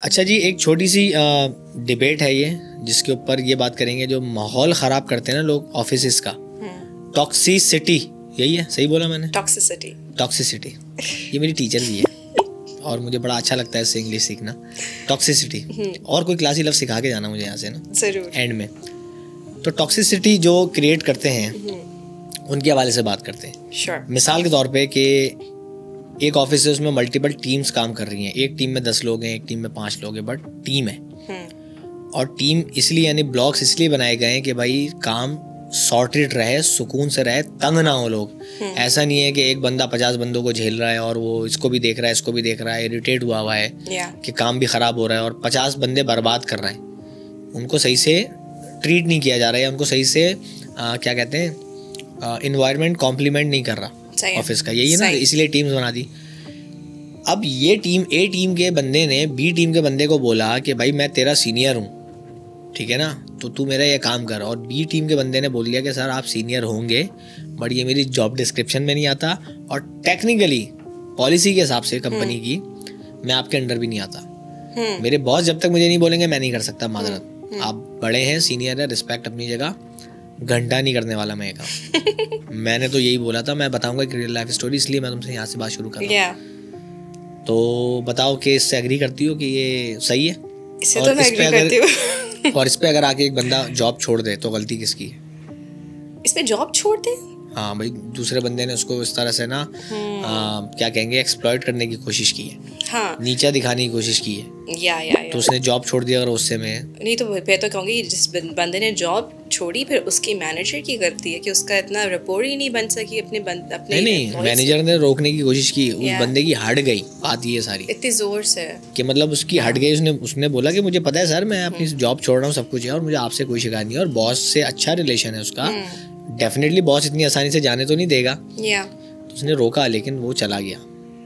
अच्छा जी, एक छोटी सी डिबेट है ये, जिसके ऊपर ये बात करेंगे जो माहौल ख़राब करते हैं ना लोग ऑफिस का। टॉक्सिसिटी, यही है, सही बोला मैंने? टॉक्सिसिटी ये मेरी टीचर भी है और मुझे बड़ा अच्छा लगता है इससे इंग्लिश सीखना। टॉक्सिसिटी, और कोई क्लासी लफ्ज़ सिखा के जाना मुझे यहाँ से ना जरूर एंड में। तो टॉक्सिसिटी जो क्रिएट करते हैं उनके हवाले से बात करते हैं। sure. मिसाल के तौर पे कि एक ऑफिस है, उसमें मल्टीपल टीम्स काम कर रही हैं। एक टीम में 10 लोग हैं, एक टीम में 5 लोग हैं, बट टीम है। और टीम इसलिए, यानी ब्लॉक्स इसलिए बनाए गए हैं कि भाई काम सॉर्टेड रहे, सुकून से रहे, तंग ना हो लोग। ऐसा नहीं है कि एक बंदा 50 बंदों को झेल रहा है और वो इसको भी देख रहा है, इसको भी देख रहा है, इरिटेट हुआ हुआ है कि काम भी ख़राब हो रहा है, और 50 बंदे बर्बाद कर रहे हैं। उनको सही से ट्रीट नहीं किया जा रहा है, उनको सही से क्या कहते हैं, इन्वायरमेंट कॉम्प्लीमेंट नहीं कर रहा ऑफिस का। यही है ना, इसलिए टीम्स बना दी। अब ये टीम, ए टीम के बंदे ने बी टीम के बंदे को बोला कि भाई मैं तेरा सीनियर हूँ, ठीक है ना, तो तू मेरा ये काम कर। और बी टीम के बंदे ने बोल दिया कि सर आप सीनियर होंगे, बट ये मेरी जॉब डिस्क्रिप्शन में नहीं आता, और टेक्निकली पॉलिसी के हिसाब से कंपनी की मैं आपके अंडर भी नहीं आता। मेरे बॉस जब तक मुझे नहीं बोलेंगे मैं नहीं कर सकता, माजरत। आप बड़े हैं, सीनियर है, रिस्पेक्ट अपनी जगह, घंटा नहीं करने वाला मैं काम। मैंने तो यही बोला था, मैं बताऊंगा एक रियल लाइफ स्टोरी, इसलिए मैं तुमसे यहाँ से बात शुरू कर रहा हूँ। तो बताओ कि इससे एग्री करती हो कि ये सही है? इससे तो मैं एग्री करती हूँ। और इस पे अगर आके एक बंदा जॉब छोड़ दे तो गलती किसकी है? इसमें जॉब छोड़ दे? हाँ भाई, दूसरे बंदे ने उसको इस तरह से ना क्या कहेंगे, एक्सप्लॉइट करने की कोशिश की है, हाँ, नीचा दिखाने की कोशिश की है। या तो उसने जॉब छोड़ दिया अगर उससे में। नहीं तो मैं तो कहूँगी जिस बंदे ने जॉब छोड़ी फिर उसकी मैनेजर की गलती है कि उसका इतना रिपोर्ट ही नहीं बन सकी अपने नहीं, मैनेजर ने रोकने की कोशिश की, उस बंदे की हट गई बात, ये सारी इतनी जोर से कि मतलब उसकी हट गई। उसने बोला कि मुझे पता है सर, मैं अपनी जॉब छोड़ रहा हूँ, सब कुछ है, और मुझे आपसे कोई शिकायत नहीं है, और बॉस से अच्छा रिलेशन है उसका। डेफिनेटली बॉस इतनी आसानी से जाने तो नहीं देगा, तो उसने रोका, लेकिन वो चला गया।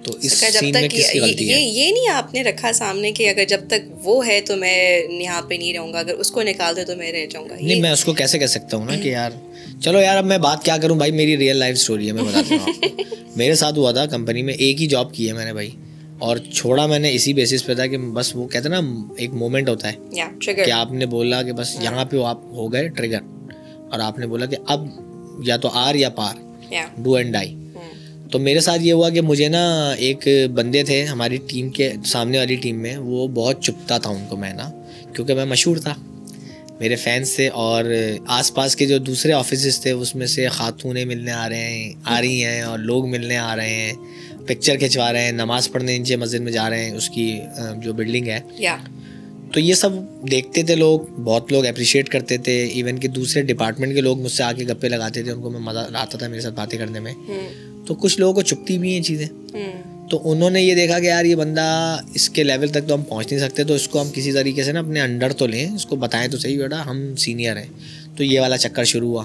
तो इस सीन में किसकी गलती है? ये नहीं आपने रखा सामने कि अगर जब तक वो है तो मैं यहाँ पे नहीं रहूंगा, अगर उसको निकाल दे तो मैं रह जाऊंगा। नहीं, मैं उसको कैसे कह सकता हूँ ना कि यार चलो यार, अब मैं बात क्या करूँ भाई, मेरी रियल लाइफ स्टोरी है, मैं बताता हूँ आपको। मेरे साथ हुआ था कंपनी में, एक ही जॉब की है मैंने भाई, और छोड़ा मैंने इसी बेसिस पे था कि बस वो कहते ना, एक मोमेंट होता है कि आपने बोला कि बस यहाँ पे आप हो गए ट्रिगर, और आपने बोला कि अब या तो आर या पार, डू एंड डाई। तो मेरे साथ ये हुआ कि मुझे ना एक बंदे थे हमारी टीम के, सामने वाली टीम में, वो बहुत चुपता था उनको मैं ना, क्योंकि मैं मशहूर था, मेरे फैंस थे, और आसपास के जो दूसरे ऑफिसेस थे उसमें से खातूनें मिलने आ रही हैं और लोग मिलने आ रहे हैं, पिक्चर खिंचवा रहे हैं, नमाज़ पढ़ने नीचे मस्जिद में जा रहे हैं, उसकी जो बिल्डिंग है। तो ये सब देखते थे लोग, बहुत लोग अप्रिशिएट करते थे, इवन कि दूसरे डिपार्टमेंट के लोग मुझसे आके गप्पे लगाते थे, उनको मैं मज़ा आता था मेरे साथ बातें करने में। तो कुछ लोगों को चुपती भी हैं चीज़ें। तो उन्होंने ये देखा कि यार ये बंदा, इसके लेवल तक तो हम पहुंच नहीं सकते, तो इसको हम किसी तरीके से ना अपने अंडर तो लें, इसको बताएं तो सही बेटा हम सीनियर हैं। तो ये वाला चक्कर शुरू हुआ।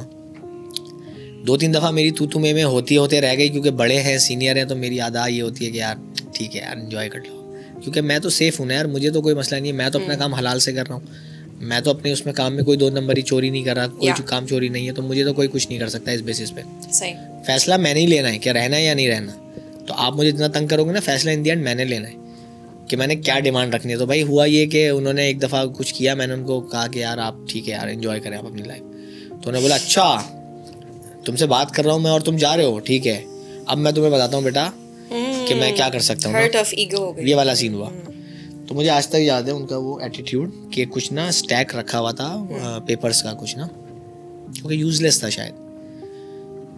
2-3 दफ़ा मेरी तू में होते रह गई, क्योंकि बड़े हैं, सीनियर हैं, तो मेरी आदा ये होती है कि यार ठीक है यार, एंजॉय कर लो, क्योंकि मैं तो सेफ़ हूँ ना यार, मुझे तो कोई मसला नहीं है, मैं तो अपना काम हलाल से कर रहा हूँ, मैं तो अपने उसमें काम में कोई 2 नंबरी चोरी नहीं कर रहा, कोई काम चोरी नहीं है, तो मुझे तो कोई कुछ नहीं कर सकता इस बेसिस पे। सही फैसला मैंने ही लेना है कि रहना है या नहीं रहना। तो आप मुझे इतना तंग करोगे ना, फैसला इन दी एंड मैंने लेना है कि मैंने क्या डिमांड रखनी है। तो भाई हुआ ये कि उन्होंने एक दफ़ा कुछ किया, मैंने उनको कहा कि यार आप ठीक है यार, एंजॉय करें आप अपनी लाइफ। तो उन्होंने बोला अच्छा तुमसे बात कर रहा हूँ मैं और तुम जा रहे हो, ठीक है, अब मैं तुम्हें बताता हूँ बेटा कि मैं क्या कर सकता हूँ। ये वाला सीन हुआ। तो मुझे आज तक याद है उनका वो एटीट्यूड कि कुछ ना स्टैक रखा हुआ था पेपर्स का, कुछ ना, क्योंकि यूजलेस था शायद।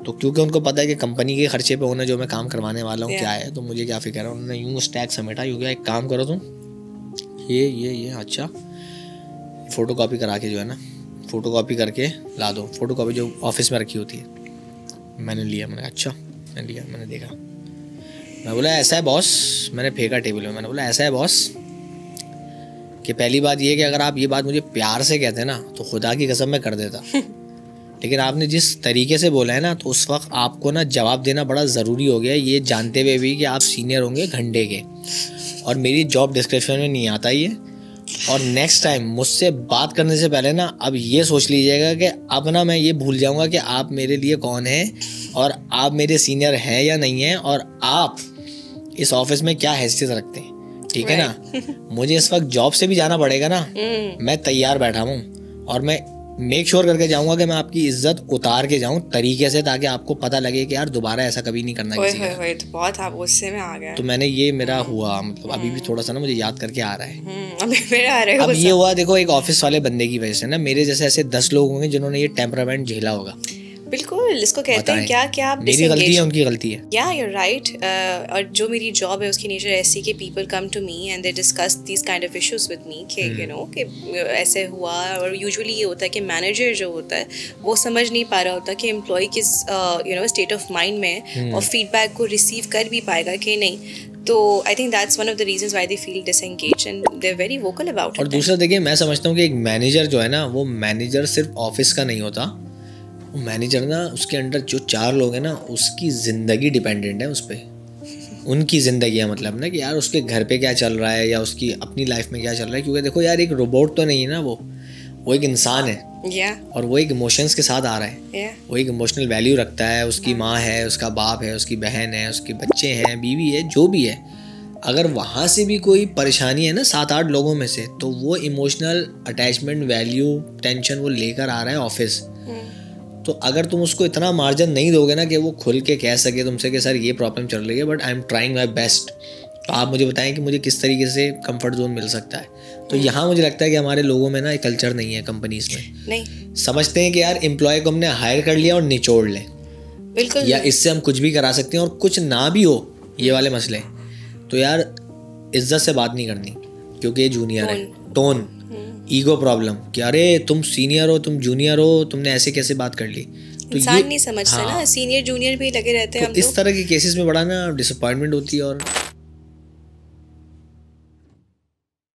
तो क्योंकि उनको पता है कि कंपनी के खर्चे पे होना जो मैं काम करवाने वाला हूँ क्या है, तो मुझे क्या फिक्र है। उन्होंने यूँ स्टैक समेटा, क्योंकि एक काम करो तुम, ये अच्छा फ़ोटो कॉपी करा के जो है ना, फ़ोटो कॉपी करके ला दो, फ़ोटो कॉपी जो ऑफिस में रखी होती है। मैंने लिया, मैंने अच्छा, मैंने लिया, मैंने देखा, मैं बोला ऐसा है बॉस, मैंने फेंका टेबल में, मैंने बोला ऐसा है बॉस कि पहली बात ये है कि अगर आप ये बात मुझे प्यार से कहते ना तो खुदा की कसम मैं कर देता, लेकिन आपने जिस तरीके से बोला है ना, तो उस वक्त आपको ना जवाब देना बड़ा ज़रूरी हो गया, ये जानते हुए भी कि आप सीनियर होंगे घंटे के, और मेरी जॉब डिस्क्रिप्शन में नहीं आता ये। और नेक्स्ट टाइम मुझसे बात करने से पहले ना अब ये सोच लीजिएगा कि अब ना मैं ये भूल जाऊँगा कि आप मेरे लिए कौन हैं, और आप मेरे सीनियर हैं या नहीं हैं, और आप इस ऑफिस में क्या हैसियत रखते हैं, ठीक है ना, मुझे इस वक्त जॉब से भी जाना पड़ेगा ना, मैं तैयार बैठा हूँ और मैं मेक श्योर करके जाऊंगा कि मैं आपकी इज्जत उतार के जाऊं तरीके से, ताकि आपको पता लगे कि यार दोबारा ऐसा कभी नहीं करना किसी का। तो बहुत आप उससे में आ गए। तो मैंने ये मेरा हुआ, मतलब अभी भी थोड़ा सा ना मुझे याद करके आ रहा है। अभी मेरा आ रहा है। अब ये हुआ, देखो एक ऑफिस वाले बंदे की वजह से ना, मेरे जैसे ऐसे 10 लोग होंगे जिन्होंने ये टेम्परामेंट झेला होगा। बिल्कुल, इसको कहते हैं क्या क्या आप मेरी गलती है उनकी गलती है। या यू राइट। और जो मेरी जॉब है उसकी नेचर ऐसी कि people come to me and they discuss these kind of issues with me कि यू नो कि ऐसे हुआ। और यूजुअली ये होता है कि मैनेजर जो होता है वो समझ नहीं पा रहा होता कि एम्प्लॉय किस you know state of mind में और फीडबैक को रिसीव कर भी पाएगा कि नहीं। तो I think that's one of the reasons why they feel disengaged and they are very vocal about it. और दूसरा देखिए, मैं समझता हूँ कि एक मैनेजर जो है ना, वो मैनेजर सिर्फ ऑफिस का नहीं होता। वो मैनेजर ना, उसके अंडर जो 4 लोग हैं ना, उसकी ज़िंदगी डिपेंडेंट है उस पर। उनकी ज़िंदगी है, मतलब ना कि यार उसके घर पे क्या चल रहा है या उसकी अपनी लाइफ में क्या चल रहा है। क्योंकि देखो यार, एक रोबोट तो नहीं है ना, वो एक इंसान है। और वो एक इमोशंस के साथ आ रहा है। वो एक इमोशनल वैल्यू रखता है। उसकी माँ है, उसका बाप है, उसकी बहन है, उसके बच्चे हैं, बीवी है, जो भी है। अगर वहाँ से भी कोई परेशानी है ना 7-8 लोगों में से, तो वो इमोशनल अटैचमेंट, वैल्यू, टेंशन वो लेकर आ रहा है ऑफिस। तो अगर तुम उसको इतना मार्जिन नहीं दोगे ना कि वो खुल के कह सके तुमसे कि सर ये प्रॉब्लम चल रही है but I am trying my best, तो आप मुझे बताएं कि मुझे किस तरीके से कंफर्ट जोन मिल सकता है। तो यहाँ मुझे लगता है कि हमारे लोगों में ना एक कल्चर नहीं है कंपनीज में। नहीं समझते हैं कि यार एम्प्लॉय को हमने हायर कर लिया और निचोड़ लें, बिल्कुल, या इससे हम कुछ भी करा सकते हैं और कुछ ना भी हो ये वाले मसले, तो यार इज्जत से बात नहीं करनी क्योंकि ये जूनियर है। टोन, ईगो प्रॉब्लम कि अरे तुम सीनियर हो, तुम जूनियर हो, तुमने ऐसे कैसे बात कर ली। तो इंसान नहीं समझते ना, सीनियर जूनियर भी लगे रहते हैं। तो इस तरह के केसेस में बड़ा ना डिसअपॉइंटमेंट होती है और